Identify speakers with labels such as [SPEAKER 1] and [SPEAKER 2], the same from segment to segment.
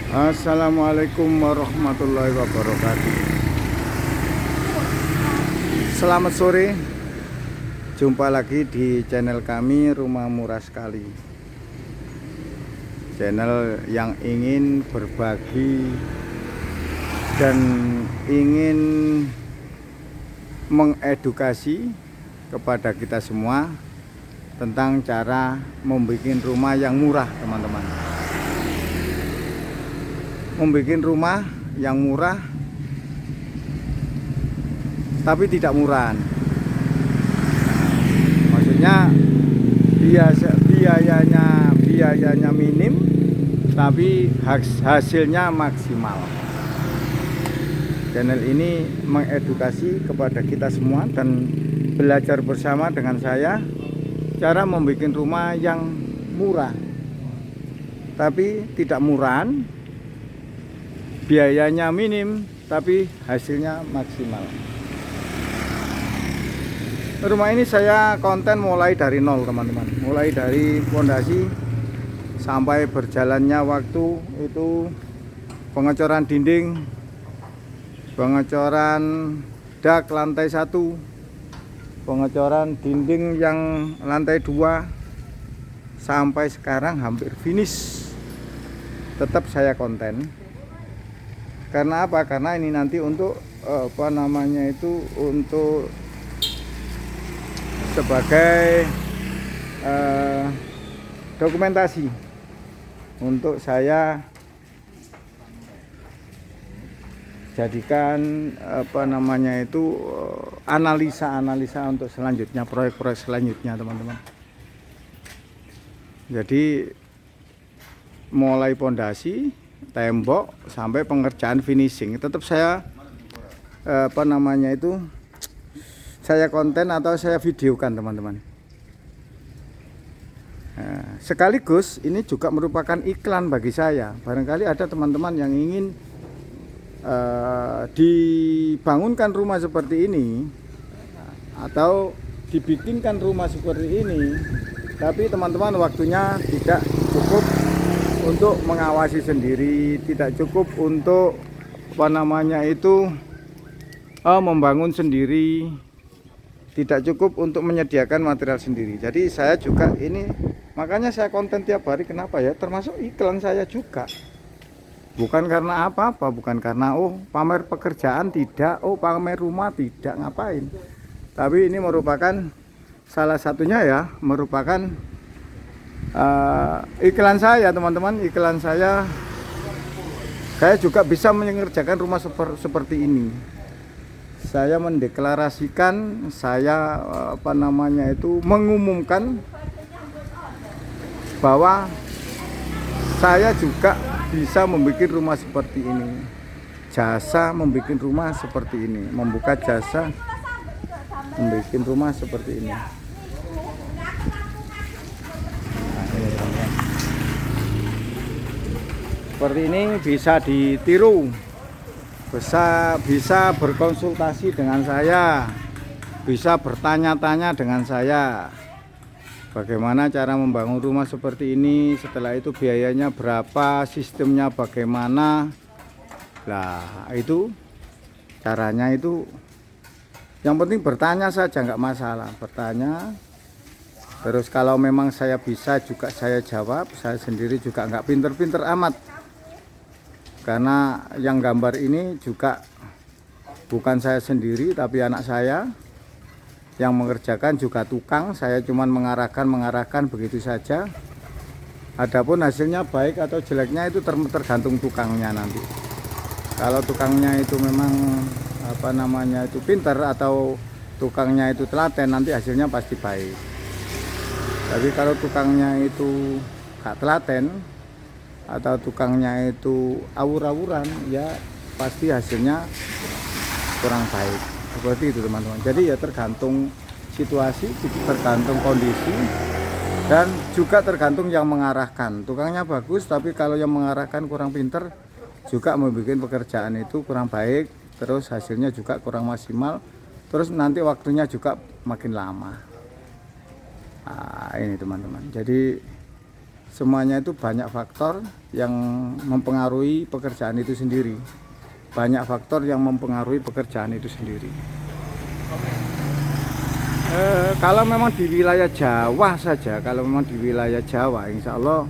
[SPEAKER 1] Assalamualaikum warahmatullahi wabarakatuh. Selamat sore. Jumpa lagi di channel kami Rumah Murah Sekali. Channel yang ingin berbagi dan ingin mengedukasi kepada kita semua tentang cara membuat rumah yang murah, teman-teman. Membuat rumah yang murah tapi tidak murahan. Maksudnya biayanya minim tapi hasilnya maksimal. Channel ini mengedukasi kepada kita semua dan belajar bersama dengan saya cara membuat rumah yang murah tapi tidak murahan, biayanya minim tapi hasilnya maksimal. Rumah ini saya konten mulai dari nol, teman-teman. Mulai dari fondasi sampai berjalannya waktu, itu pengecoran dinding, pengecoran dak lantai 1, pengecoran dinding yang lantai 2, sampai sekarang hampir finish. Tetap saya konten. Karena apa? Karena ini nanti untuk untuk sebagai dokumentasi untuk saya jadikan analisa untuk selanjutnya, proyek-proyek selanjutnya, teman-teman. Jadi mulai pondasi, tembok sampai pengerjaan finishing tetap saya saya konten atau saya videokan, teman-teman. Sekaligus ini juga merupakan iklan bagi saya. Barangkali ada teman-teman yang ingin dibangunkan rumah seperti ini atau dibikinkan rumah seperti ini, tapi teman-teman waktunya tidak cukup untuk mengawasi sendiri, tidak cukup untuk membangun sendiri, tidak cukup untuk menyediakan material sendiri. Jadi saya juga ini, makanya saya konten tiap hari. Kenapa ya? Termasuk iklan saya juga. Bukan karena apa-apa, bukan karena pamer pekerjaan, tidak, pamer rumah, tidak, ngapain. Tapi ini merupakan salah satunya ya, merupakan iklan saya, teman-teman. Iklan saya juga bisa mengerjakan rumah seperti ini. Saya mendeklarasikan, saya mengumumkan bahwa saya juga bisa membuat rumah seperti ini. Jasa membuat rumah seperti ini, membuka jasa membuat rumah seperti ini. Seperti ini bisa ditiru, bisa berkonsultasi dengan saya, bisa bertanya-tanya dengan saya bagaimana cara membangun rumah seperti ini, setelah itu biayanya berapa, sistemnya bagaimana. Nah itu caranya, itu yang penting bertanya saja, nggak masalah, bertanya. Terus kalau memang saya bisa juga saya jawab. Saya sendiri juga nggak pinter-pinter amat, karena yang gambar ini juga bukan saya sendiri tapi anak saya. Yang mengerjakan juga tukang, saya cuma mengarahkan begitu saja. Adapun hasilnya baik atau jeleknya itu tergantung tukangnya nanti. Kalau tukangnya itu memang pintar atau tukangnya itu telaten, nanti hasilnya pasti baik. Tapi kalau tukangnya itu gak telaten atau tukangnya itu awur-awuran, ya pasti hasilnya kurang baik. Seperti itu, teman-teman. Jadi ya tergantung situasi, tergantung kondisi, dan juga tergantung yang mengarahkan. Tukangnya bagus tapi kalau yang mengarahkan kurang pinter, juga membuat pekerjaan itu kurang baik, terus hasilnya juga kurang maksimal, terus nanti waktunya juga makin lama. Nah, ini teman-teman. Jadi semuanya itu banyak faktor yang mempengaruhi pekerjaan itu sendiri. Banyak faktor yang mempengaruhi pekerjaan itu sendiri. Kalau memang di wilayah Jawa saja, kalau memang di wilayah Jawa, insya Allah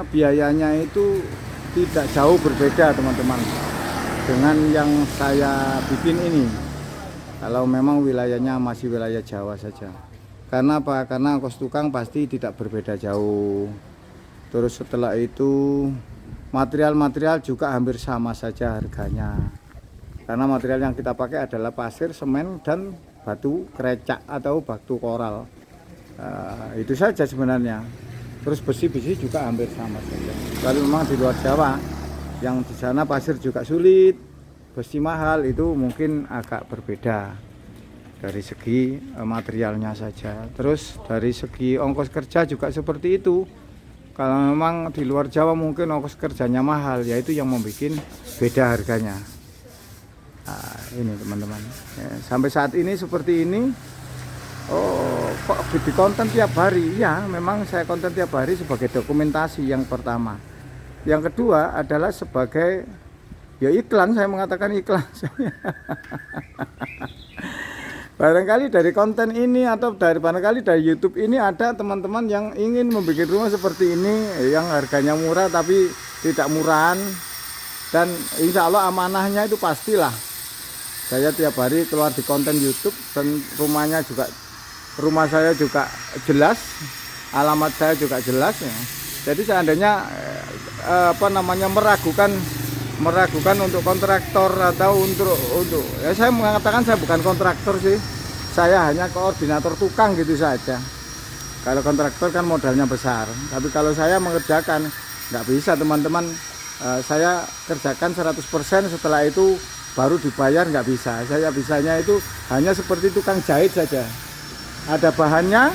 [SPEAKER 1] biayanya itu tidak jauh berbeda teman-teman dengan yang saya bikin ini. Kalau memang wilayahnya masih wilayah Jawa saja. Karena apa? Karena ongkos tukang pasti tidak berbeda jauh. Terus setelah itu material-material juga hampir sama saja harganya. Karena material yang kita pakai adalah pasir, semen, dan batu krecak atau batu koral. Itu saja sebenarnya. Terus besi-besi juga hampir sama saja. Kalau memang di luar Jawa, yang di sana pasir juga sulit, besi mahal, itu mungkin agak berbeda dari segi materialnya saja. Terus dari segi ongkos kerja juga seperti itu. Kalau memang di luar Jawa mungkin ongkos kerjanya mahal, yaitu yang membuat beda harganya. Nah, ini teman-teman, sampai saat ini seperti ini. Oh, kok di konten tiap hari? Ya, memang saya konten tiap hari sebagai dokumentasi yang pertama. Yang kedua adalah sebagai ya iklan, saya mengatakan iklan. Barangkali dari konten ini atau barangkali dari YouTube ini ada teman-teman yang ingin membuat rumah seperti ini yang harganya murah tapi tidak murahan, dan insya Allah amanahnya itu pastilah. Saya tiap hari keluar di konten YouTube dan rumah saya juga jelas, alamat saya juga jelas ya. Jadi seandainya meragukan untuk kontraktor atau untuk ya, saya mengatakan saya bukan kontraktor sih, saya hanya koordinator tukang gitu saja. Kalau kontraktor kan modalnya besar, tapi kalau saya mengerjakan nggak bisa teman-teman. Saya kerjakan 100%, setelah itu baru dibayar, nggak bisa. Saya bisanya itu hanya seperti tukang jahit saja, ada bahannya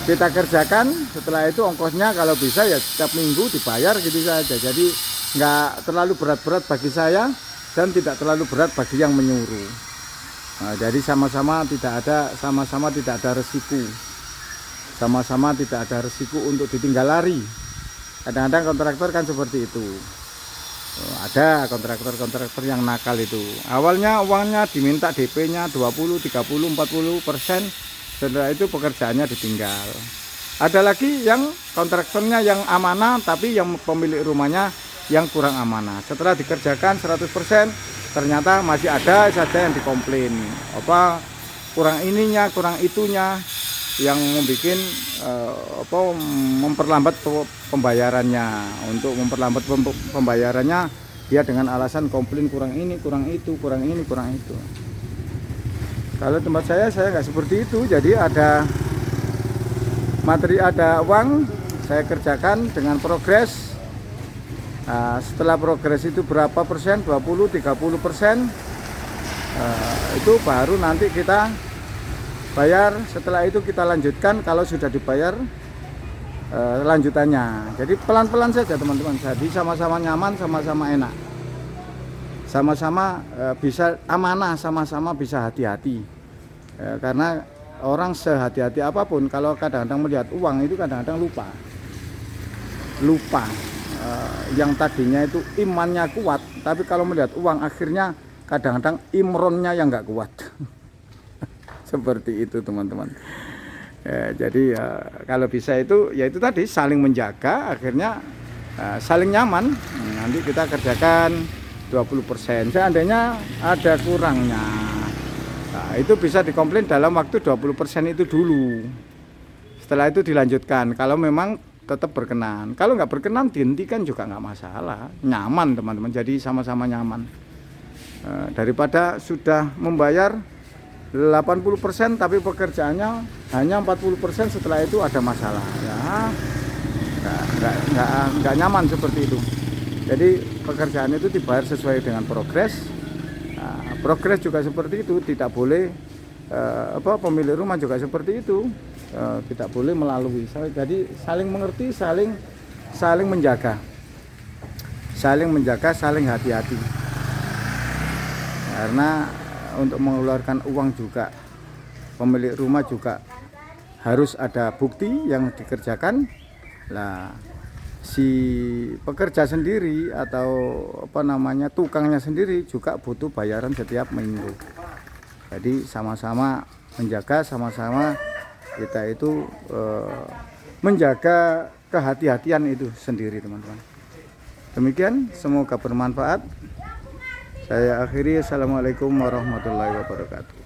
[SPEAKER 1] kita kerjakan, setelah itu ongkosnya kalau bisa ya setiap minggu dibayar gitu saja. Jadi nggak terlalu berat-berat bagi saya dan tidak terlalu berat bagi yang menyuruh. Nah, jadi sama-sama tidak ada resiko, sama-sama tidak ada resiko untuk ditinggal lari. Kadang-kadang kontraktor kan seperti itu. Ada kontraktor yang nakal itu. Awalnya uangnya diminta DP-nya 20, 30, 40%, setelah itu pekerjaannya ditinggal. Ada lagi yang kontraktornya yang amanah, tapi yang pemilik rumahnya yang kurang amanah. Setelah dikerjakan 100%, ternyata masih ada saja yang dikomplain. Kurang ininya, kurang itunya, yang membuat memperlambat pembayarannya. Untuk memperlambat pembayarannya, dia dengan alasan komplain kurang ini, kurang itu, kurang ini, kurang itu. Kalau tempat saya nggak seperti itu. Jadi ada uang, saya kerjakan dengan progres. Nah, setelah progres itu berapa persen, 20, 30%, itu baru nanti kita bayar. Setelah itu kita lanjutkan kalau sudah dibayar lanjutannya. Jadi pelan-pelan saja teman-teman. Jadi sama-sama nyaman, sama-sama enak, sama-sama bisa amanah, sama-sama bisa hati-hati. Karena orang sehati-hati apapun, kalau kadang-kadang melihat uang itu kadang-kadang lupa. Yang tadinya itu imannya kuat, tapi kalau melihat uang akhirnya kadang-kadang imronnya yang nggak kuat. Seperti itu teman-teman. Jadi kalau bisa itu ya itu tadi, saling menjaga, akhirnya saling nyaman. Nanti kita kerjakan 20%, seandainya ada kurangnya, nah, itu bisa dikomplain dalam waktu 20% itu dulu. Setelah itu dilanjutkan kalau memang tetap berkenan. Kalau nggak berkenan dihentikan juga nggak masalah. Nyaman teman-teman, jadi sama-sama nyaman. Daripada sudah membayar 80% tapi pekerjaannya hanya 40%, setelah itu ada masalah ya, nggak nyaman seperti itu. Jadi pekerjaan itu dibayar sesuai dengan progres. Nah, progres juga seperti itu, tidak boleh pemilik rumah juga seperti itu, tidak boleh melalui. Jadi saling mengerti, saling menjaga, saling hati-hati. Karena untuk mengeluarkan uang juga pemilik rumah juga harus ada bukti yang dikerjakan. Lah si pekerja sendiri atau tukangnya sendiri juga butuh bayaran setiap minggu. Jadi sama-sama menjaga, sama-sama kita itu menjaga kehati-hatian itu sendiri, teman-teman. Demikian, semoga bermanfaat. Saya akhiri. Assalamualaikum warahmatullahi wabarakatuh.